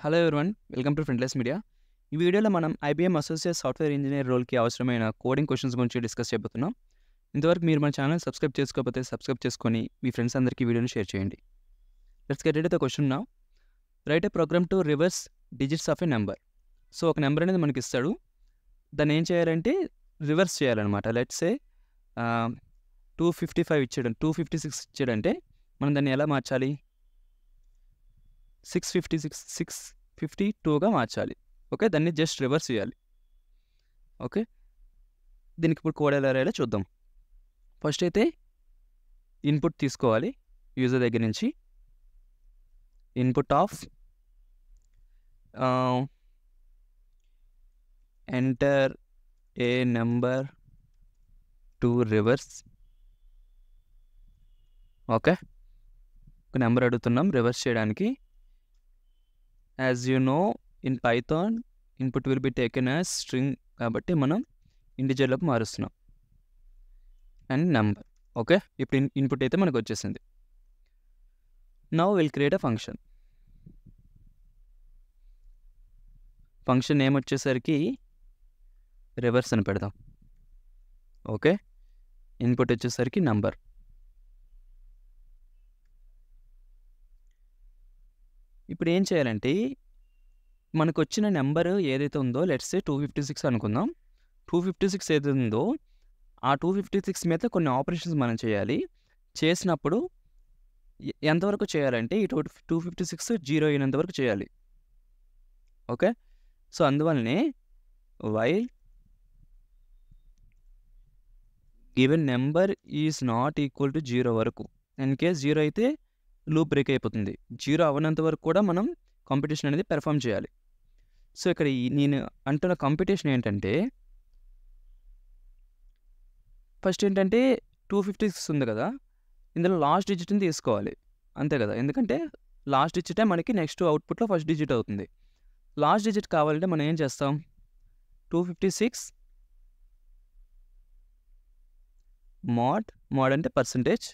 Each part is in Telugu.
Hello everyone, welcome to friendless media. ఈ వీడియోలో మనం ఐబీఎం అసోసియేట్ సాఫ్ట్వేర్ ఇంజనీర్ రోల్కి అవసరమైన కోడింగ్ క్వశ్చన్స్ గురించి డిస్కస్ చేయబోతున్నాం. ఇంతవరకు మీరు మన ఛానల్ సబ్స్క్రైబ్ చేసుకోకపోతే సబ్స్క్రైబ్ చేసుకొని మీ ఫ్రెండ్స్ అందరికీ వీడియోని షేర్ చేయండి. Let's get it the question now. Write a program to reverse digits of a number. So ఒక నెంబర్ అనేది మనకి ఇస్తాడు, దాన్ని ఏం చేయాలంటే రివర్స్ చేయాలన్నమాట. లెట్స్ ఏ 255 ఇచ్చాడు, 256 ఇచ్చాడంటే మనం దాన్ని ఎలా మార్చాలి? 652గా మార్చాలి. ఓకే, దాన్ని జస్ట్ రివర్స్ చేయాలి. ఓకే, దీనికి ఇప్పుడు కోడ్ ఎలా రాయాలో చూద్దాం. ఫస్ట్ అయితే ఇన్పుట్ తీసుకోవాలి యూజర్ దగ్గర నుంచి. Input of enter a number to reverse. Okay, ఒక నెంబర్ అడుగుతున్నాం రివర్స్ చేయడానికి. As you know, in Python input will be taken as string కాబట్టి మనం ఇంటిజర్లోకి మారుస్తున్నాం అండ్ నెంబర్. ఓకే, ఇప్పుడు ఇన్పుట్ అయితే మనకు వచ్చేసింది. Now will create a function. Function name వచ్చేసరికి రివర్స్ అని పెడదాం. ఓకే, ఇన్పుట్ వచ్చేసరికి నంబర్. ఇప్పుడు ఏం చేయాలంటే మనకు వచ్చిన నెంబర్ ఏదైతే ఉందో, లెట్స్ సే 256 అనుకుందాం. 256 ఏదైతే ఉందో ఆ 256 మీద కొన్ని ఆపరేషన్స్ మనం చేయాలి. చేసినప్పుడు ఎంతవరకు చేయాలంటే ఈ 256 జీరో అయినంత వరకు చేయాలి. ఓకే, సో అందువల్లనే while given number is not equal to 0 వరకు. ఇన్ కేస్ 0 అయితే లూప్ బ్రేక్ అయిపోతుంది. 0 అవ్వనంత వరకు కూడా మనం కాంపిటీషన్ అనేది పెర్ఫామ్ చేయాలి. సో ఇక్కడ నేను అంటున్న కాంపిటీషన్ ఏంటంటే, ఫస్ట్ ఏంటంటే 256 ఉంది కదా, ఇందులో లాస్ట్ డిజిట్ని తీసుకోవాలి అంతే కదా, ఎందుకంటే లాస్ట్ డిజిటే మనకి నెక్స్ట్ అవుట్పుట్లో ఫస్ట్ డిజిట్ అవుతుంది. లాస్ట్ డిజిట్ కావాలంటే మనం ఏం చేస్తాం, 256 మోడ్ అంటే పర్సంటేజ్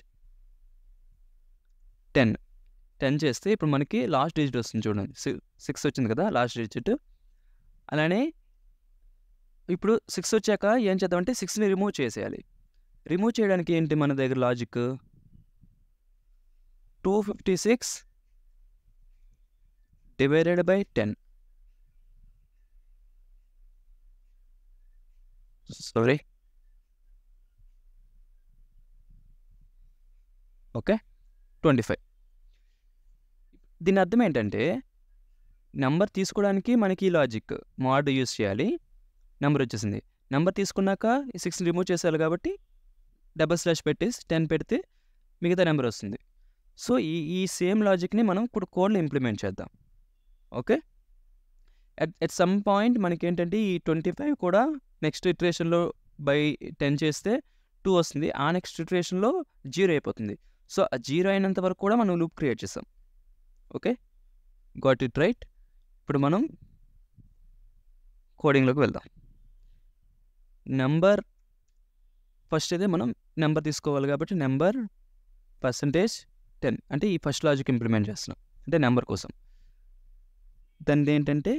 10 చేస్తే ఇప్పుడు మనకి లాస్ట్ డిజిట్ వస్తుంది. చూడండి, 6 వచ్చింది కదా లాస్ట్ డిజిట్. అలానే ఇప్పుడు 6 వచ్చాక ఏం చేద్దామంటే 6ని రిమూవ్ చేసేయాలి. రిమూవ్ చేయడానికి ఏంటి మన దగ్గర logic, 256 divided by 10. Sorry, okay, 25. దీని అర్థం ఏంటంటే నెంబర్ తీసుకోవడానికి మనకి లాజిక్ మోడ్ యూస్ చేయాలి. నెంబర్ వచ్చేసింది. నెంబర్ తీసుకున్నాక 6ని రిమూవ్ చేసేయాలి కాబట్టి // పెట్టేసి 10 పెడితే మిగతా నెంబర్ వస్తుంది. సో ఈ సేమ్ లాజిక్ని మనం ఇప్పుడు కోడ్లో ఇంప్లిమెంట్ చేద్దాం. ఓకే, ఎట్ సమ్ పాయింట్ మనకి ఏంటంటే ఈ 25 కూడా నెక్స్ట్ ఇటరేషన్లో బై 10 చేస్తే 2 వస్తుంది. ఆ నెక్స్ట్ ఇటరేషన్లో 0 అయిపోతుంది. సో ఆ 0 అయినంత వరకు కూడా మనం లూప్ క్రియేట్ చేస్తాం. Okay, got it right. ఇప్పుడు మనం కోడింగ్లోకి వెళ్దాం. నెంబర్ ఫస్ట్ అయితే మనం నెంబర్ తీసుకోవాలి కాబట్టి నెంబర్ %10 అంటే ఈ ఫస్ట్ లాజిక్ ఇంప్లిమెంట్ చేస్తున్నాం, అంటే నెంబర్ కోసం. దాన్ని ఏంటంటే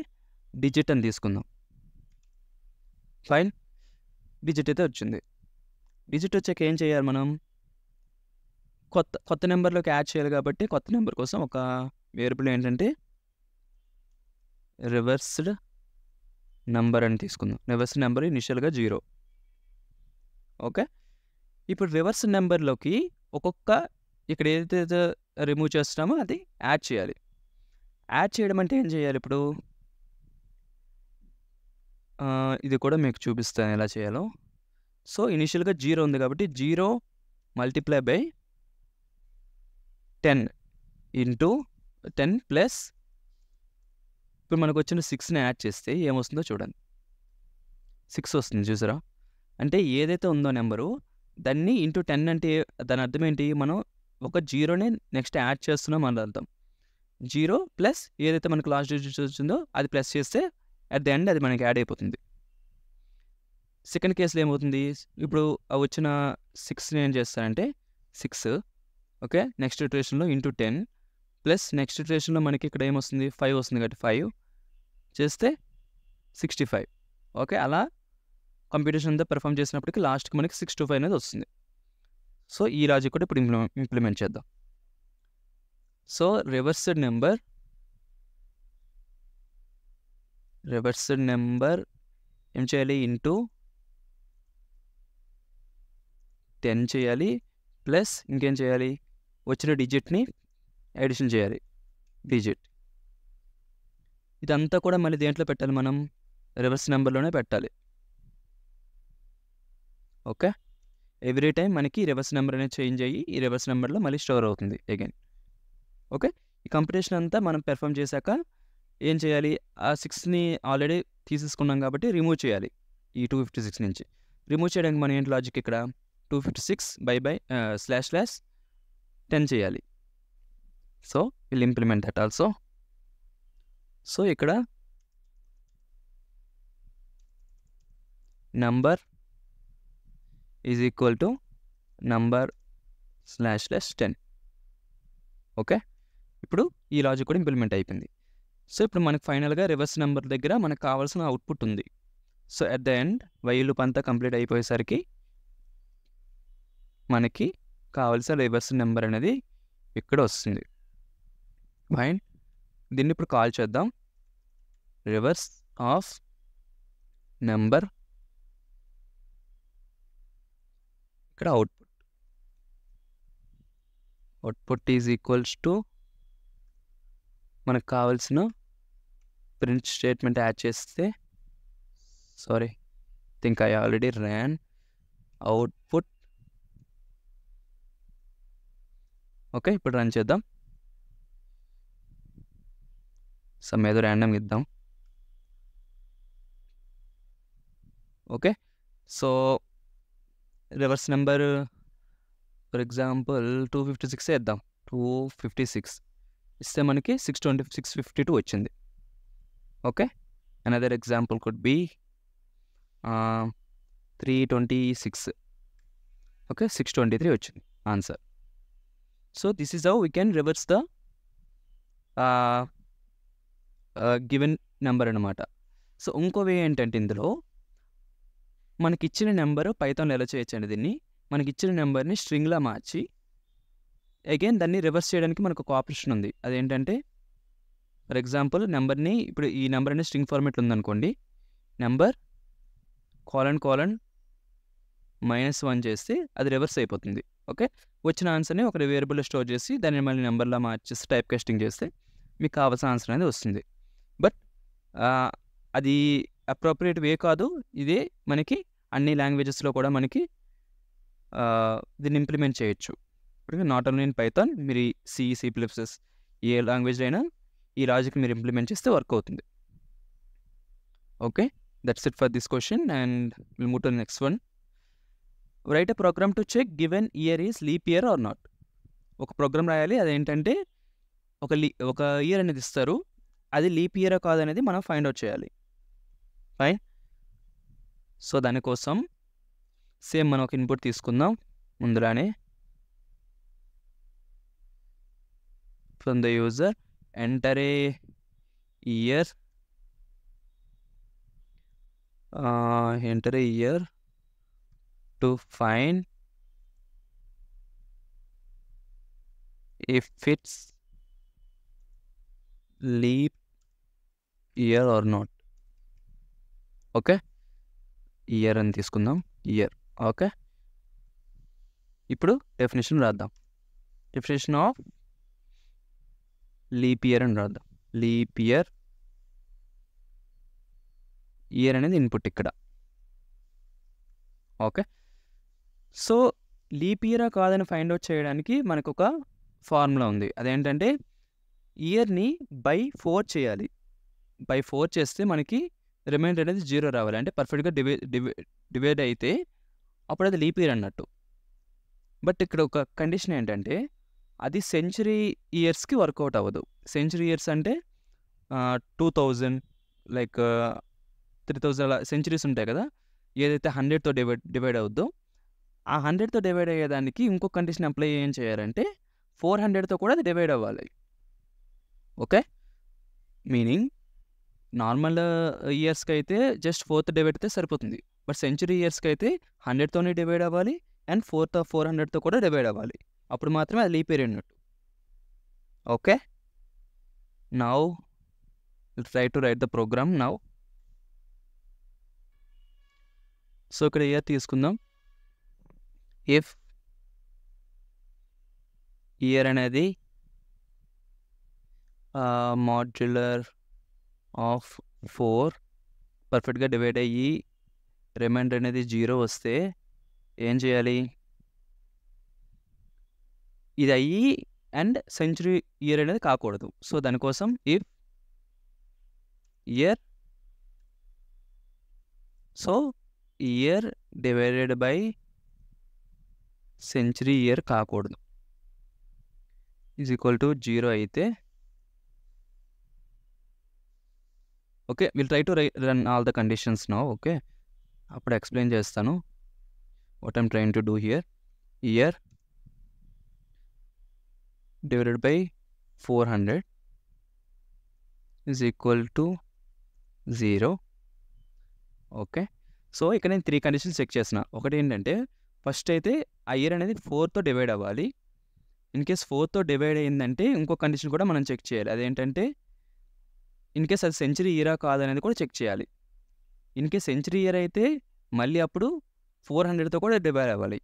డిజిట్ అని తీసుకుందాం. ఫైన్, డిజిట్ అయితే వచ్చింది. డిజిట్ వచ్చాక ఏం చేయాలి, మనం కొత్త నెంబర్లోకి యాడ్ చేయాలి కాబట్టి కొత్త నెంబర్ కోసం ఒక వేరియబుల్ ఏంటంటే రివర్స్డ్ నెంబర్ అని తీసుకుందాం. రివర్స్డ్ నెంబర్ ఇనిషియల్గా 0. ఓకే, ఇప్పుడు రివర్స్ నెంబర్లోకి ఒక్కొక్క ఇక్కడ ఏదైతే రిమూవ్ చేస్తున్నామో అది యాడ్ చేయాలి. యాడ్ చేయడం అంటే ఏం చేయాలి, ఇప్పుడు ఇది కూడా మీకు చూపిస్తాను ఎలా చేయాలో. సో ఇనిషియల్గా 0 ఉంది కాబట్టి 0 మల్టిప్లై బై 10 ఇంటూ 10 ప్లస్ ఇప్పుడు మనకు వచ్చిన 6ని యాడ్ చేస్తే ఏమొస్తుందో చూడండి. 6 వస్తుంది, చూసారా? అంటే ఏదైతే ఉందో నెంబరు దాన్ని ఇంటూ 10 అంటే దాని అర్థం ఏంటి, మనం ఒక 0ని నెక్స్ట్ యాడ్ చేస్తున్నాం అని అర్థం. 0 ప్లస్ ఏదైతే మనకు లాస్ట్ డిజిట్ వచ్చిందో అది ప్లస్ చేస్తే అట్ ది ఎండ్ అది మనకి యాడ్ అయిపోతుంది. సెకండ్ కేసులో ఏమవుతుంది, ఇప్పుడు వచ్చిన 6ని ఏం చేస్తానంటే 6, ఓకే, నెక్స్ట్ ఇటరేషన్లో ఇంటూ 10 ప్లస్ నెక్స్ట్ ఇటరేషన్లో మనకి ఇక్కడ ఏమొస్తుంది 5 వస్తుంది కాబట్టి 5 చేస్తే 65. ఓకే, అలా కంప్యూటేషన్ అంతా పెర్ఫామ్ చేసినప్పటికి లాస్ట్కి మనకి 625 అనేది వస్తుంది. సో ఈ లాజిక్ కూడా ఇప్పుడు ఇంప్లిమెంట్ చేద్దాం. సో రివర్స్డ్ నెంబర్ ఏం చేయాలి, ఇంటూ 10 చేయాలి, ప్లస్ ఇంకేం చేయాలి, వచ్చిన డిజిట్ని అడిషన్ చేయాలి, డిజిట్. ఇదంతా కూడా మళ్ళీ దేంట్లో పెట్టాలి, మనం రివర్స్ నెంబర్లోనే పెట్టాలి. ఓకే, ఎవ్రీ టైం మనకి రివర్స్ నెంబర్ అనేది చేంజ్ అయ్యి ఈ రివర్స్ నెంబర్లో మళ్ళీ స్టోర్ అవుతుంది అగైన్. ఓకే, ఈ కంప్యూటేషన్ అంతా మనం పెర్ఫామ్ చేశాక ఏం చేయాలి, ఆ 6ని ఆల్రెడీ తీసేసుకున్నాం కాబట్టి రిమూవ్ చేయాలి. ఈ 256 నుంచి రిమూవ్ చేయడానికి మనం ఏంటి లాజిక్, ఇక్కడ 256 //10 చేయాలి. So will implement that also. So ఇక్కడ number is equal to number //10. Okay, ఇప్పుడు ఈ లాజిక్ కూడా ఇంప్లిమెంట్ అయిపోయింది. సో ఇప్పుడు మనకు ఫైనల్గా రివర్స్ నెంబర్ దగ్గర మనకు కావాల్సిన అవుట్పుట్ ఉంది. So at the end while loop అంతా కంప్లీట్ అయిపోయేసరికి మనకి కావాల్సిన రివర్స్ నెంబర్ అనేది ఇక్కడ వస్తుంది. ఫైన్, దీన్ని ఇప్పుడు కాల్ చేద్దాం. రివర్స్ ఆఫ్ నెంబర్, ఇక్కడ అవుట్పుట్ ఈజ్ ఈక్వల్స్ టు మనకు కావాల్సిన ప్రింట్ స్టేట్మెంట్ యాడ్ చేస్తే, sorry think I already ran output. Okay, ఇప్పుడు రన్ చేద్దాం. సమ్ ఏదో ర్యాండమ్గా ఇద్దాం. Okay, so reverse number for example 256 వేద్దాం. 256 ఇస్తే మనకి 652 వచ్చింది. Okay, another example could be 326. Okay, 623 వచ్చింది answer. So this is how we can reverse the given number అనమాట. సో ఇంకో వే ఏంటంటే, ఇందులో మనకిచ్చిన నెంబరు పైథాన్లో ఎలా చేయొచ్చండి, దీన్ని మనకిచ్చిన నెంబర్ని స్ట్రింగ్లా మార్చి అగైన్ దాన్ని రివర్స్ చేయడానికి మనకు ఒక ఆప్షన్ ఉంది. అదేంటంటే, ఫర్ ఎగ్జాంపుల్ నెంబర్ని, ఇప్పుడు ఈ నెంబర్ అనేది స్ట్రింగ్ ఫార్మేట్లో ఉందనుకోండి, నెంబర్ :(-1) చేస్తే అది రివర్స్ అయిపోతుంది. ఓకే, వచ్చిన ఆన్సర్ని ఒక వేరియబుల్లో స్టోర్ చేసి దాన్ని మళ్ళీ నెంబర్లా మార్చేసి టైప్ కాస్టింగ్ చేస్తే మీకు కావాల్సిన ఆన్సర్ అనేది వస్తుంది. బట్ అది అప్రోప్రియేట్ వే కాదు. ఇదే మనకి అన్ని లాంగ్వేజెస్లో కూడా మనకి దీన్ని ఇంప్లిమెంట్ చేయొచ్చు. ఇప్పుడు నాట్ ఓన్లీ ఇన్ పైథాన్, మీరు C++, ఏ లాంగ్వేజ్లో అయినా ఈ లాజిక్ మీరు ఇంప్లిమెంట్ చేస్తే వర్క్ అవుతుంది. Okay, that's it for this question and will move to the next one. Write a program to check given year is leap year or not. ఒక ప్రోగ్రామ్ రాయాలి, అదేంటంటే ఒక ఇయర్ అనేది ఇస్తారు, అది లీప్ ఇయర్ కాదనేది మనం ఫైండ్ అవుట్ చేయాలి. ఫైన్, సో దానికోసం సేమ్ మనం ఒక ఇన్పుట్ తీసుకుందాం. ముందులానే from the user enter a year, to find if it's leap year or not. Okay, year అని తీసుకుందాం, ఇయర్. ఓకే, ఇప్పుడు డెఫినేషన్ రాద్దాం. డెఫినేషన్ ఆఫ్ లీప్ ఇయర్ అని రాద్దాం. లీప్ ఇయర్ అనేది ఇన్పుట్ ఇక్కడ. ఓకే, సో లీప్ ఇయరా కాదని ఫైండ్ అవుట్ చేయడానికి మనకు ఒక ఫార్ములా ఉంది. అదేంటంటే, ఇయర్ని బై 4 చేయాలి. బై 4 చేస్తే మనకి రిమైండర్ అనేది 0 రావాలి. అంటే పర్ఫెక్ట్గా డివైడ్ అయితే అప్పుడు అది లీప్ ఇయర్ అన్నట్టు. బట్ ఇక్కడ ఒక కండిషన్ ఏంటంటే, అది సెంచరీ ఇయర్స్కి వర్కౌట్ అవ్వదు. సెంచరీ ఇయర్స్ అంటే 2000 లైక్ 3000 అలా సెంచరీస్ ఉంటాయి కదా, ఏదైతే 100తో డివైడ్ అవుద్దో ఆ 100తో డివైడ్ అయ్యేదానికి ఇంకో కండిషన్ అప్లై ఏం చేయాలంటే 400తో కూడా అది డివైడ్ అవ్వాలి. ఓకే, మీనింగ్ నార్మల్ ఇయర్స్కి అయితే జస్ట్ 4th డివైడ్ అయితే సరిపోతుంది. బట్ సెంచరీ ఇయర్స్కి అయితే 100తోనే డివైడ్ అవ్వాలి అండ్ 400తో కూడా డివైడ్ అవ్వాలి. అప్పుడు మాత్రమే అది లీప్ ఇయర్ అన్నట్టు. Okay, now try to write the program now. So ఇక్కడ ఇయర్ తీసుకుందాం. ఇఫ్ ఇయర్ అనేది మాడ్యులర్ ఆఫ్ 4 పర్ఫెక్ట్గా డివైడ్ అయ్యి రిమైండర్ అనేది 0 వస్తే ఏం చేయాలి? ఇది అయ్యి అండ్ సెంచరీ ఇయర్ అనేది కాకూడదు. సో దానికోసం if year, so year divided by century year కాకూడదు ఈజ్ ఈక్వల్ టు 0 అయితే, okay will try to run all the conditions now. Okay, అప్పుడు ఎక్స్ప్లెయిన్ చేస్తాను what I'm trying to do here. Year divided by 400 is equal to 0. Okay, so ఇక్కడ నేను 3 కండిషన్స్ చెక్ చేసిన. ఒకటి ఏంటంటే ఫస్ట్ అయితే ఆ ఇయర్ అనేది 4తో డివైడ్ అవ్వాలి. ఇన్ కేస్ 4తో డివైడ్ అయ్యిందంటే ఇంకో కండిషన్ కూడా మనం చెక్ చేయాలి. అదేంటంటే ఇన్ కేస్ అది సెంచరీ ఇయరా కాదనేది కూడా చెక్ చేయాలి. ఇన్ కేస్ సెంచరీ ఇయర్ అయితే మళ్ళీ అప్పుడు 400తో కూడా డివైడ్ అవ్వాలి.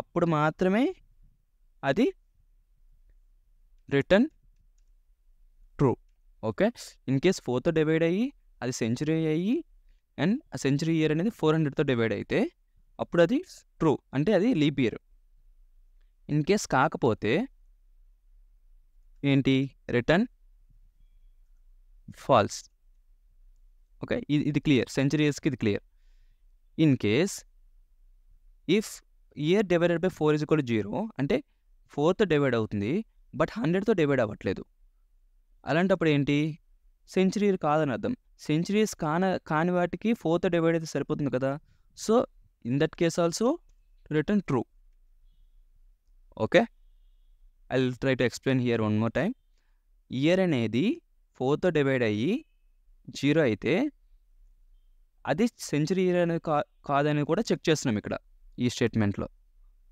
అప్పుడు మాత్రమే అది return true. Okay, in case 4తో డివైడ్ అయ్యి అది సెంచరీ అయ్యి అండ్ ఆ సెంచరీ ఇయర్ అనేది 400తో డివైడ్ అయితే అప్పుడు అది ట్రూ, అంటే అది లీప్ ఇయర్. ఇన్ కేస్ కాకపోతే ఏంటి? Return falls. ఓకే, ఇది క్లియర్, సెంచరీ ఇయర్స్కి ఇది clear. In case if year divided by 4 is equal to 0 అంటే 4తో డివైడ్ అవుతుంది బట్ 100తో డివైడ్ అవ్వట్లేదు. అలాంటప్పుడు ఏంటి? సెంచరీ ఇయర్ కాదని అర్థం. సెంచరీస్ కాని వాటికి 4తో డివైడ్ అయితే సరిపోతుంది కదా. So in that case also return true. Okay, I will try to explain here one more time. Year అనేది 4తో డివైడ్ అయ్యి 0 అయితే అది సెంచరీ ఇయర్ అనేది కాదని కూడా చెక్ చేస్తున్నాం ఇక్కడ ఈ స్టేట్మెంట్లో.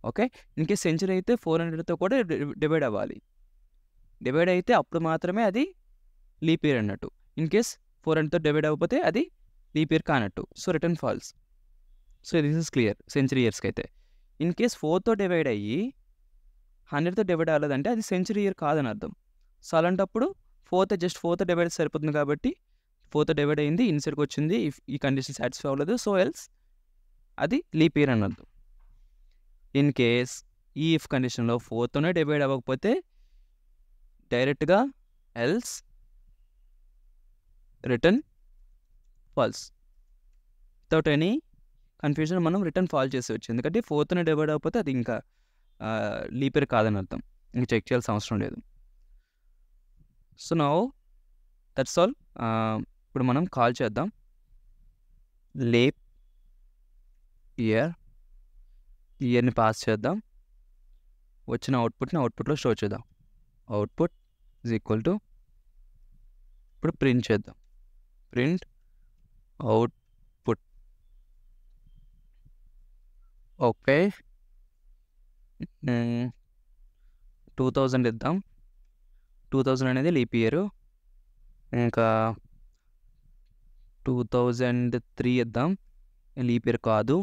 ఓకే, ఇన్కేస్ సెంచరీ అయితే 400తో కూడా డివైడ్ అవ్వాలి. డివైడ్ అయితే అప్పుడు మాత్రమే అది లీప్ ఇయర్ అన్నట్టు. ఇన్కేస్ 400తో డివైడ్ అవ్వకపోతే అది లీప్ ఇయర్ కానట్టు. So return false. So this is clear century ఇయర్స్కి అయితే. ఇన్ కేస్ 4తో డివైడ్ అయ్యి 100తో డివైడ్ అవ్వలేదంటే అది సెంచరీ ఇయర్ కాదని అర్థం. సో అలాంటప్పుడు 4తో డివైడ్ సరిపోతుంది కాబట్టి 4తో డివైడ్ అయింది, ఇన్సైడ్కి వచ్చింది. ఇఫ్ ఈ కండిషన్ సాటిస్ఫై అవ్వలేదు సో ఎల్స్ అది లీప్ ఇయర్ అని అర్థం. ఇన్ కేస్ ఈ ఇఫ్ కండిషన్లో 4తోనే డివైడ్ అవ్వకపోతే డైరెక్ట్గా else return falls. Without any confusion మనం రిటర్న్ ఫాల్ చేసేవచ్చు. ఎందుకంటే 4తోనే డివైడ్ అవ్వకపోతే అది ఇంకా లీప్ ఇయర్ కాదని అర్థం. ఇంకా చెక్ చేయాల్సిన అవసరం లేదు. So now that's all. ఇప్పుడు మనం కాల్ చేద్దాం లీప్ ఇయర్ని పాస్ చేద్దాం. వచ్చిన అవుట్పుట్లో స్టోర్ చేద్దాం. అవుట్పుట్ ఈజ్ ఈక్వల్ టు, ఇప్పుడు ప్రింట్ చేద్దాం, ప్రింట్ అవుట్పుట్. ఓకే, 2000 ఇద్దాం. 2000 అనేది లీప్ ఇయర్. ఇంకా 2003 ఇద్దాం, లీప్ ఇయర్ కాదు.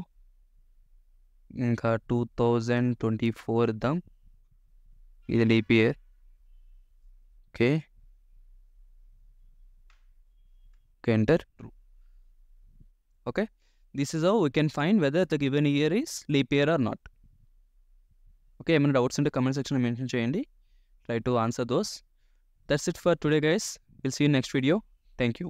ఇంకా 2024 ఇద్దాం, ఇది leap year. Okay, enter. Okay, this is how we can find whether the given year is leap year or not. Okay, ఏమైనా డౌట్స్ ఉంటే కమెంట్ సెక్షన్లో మెన్షన్ చేయండి. Try to answer those. That's it for today guys. We'll see you in next video. Thank you.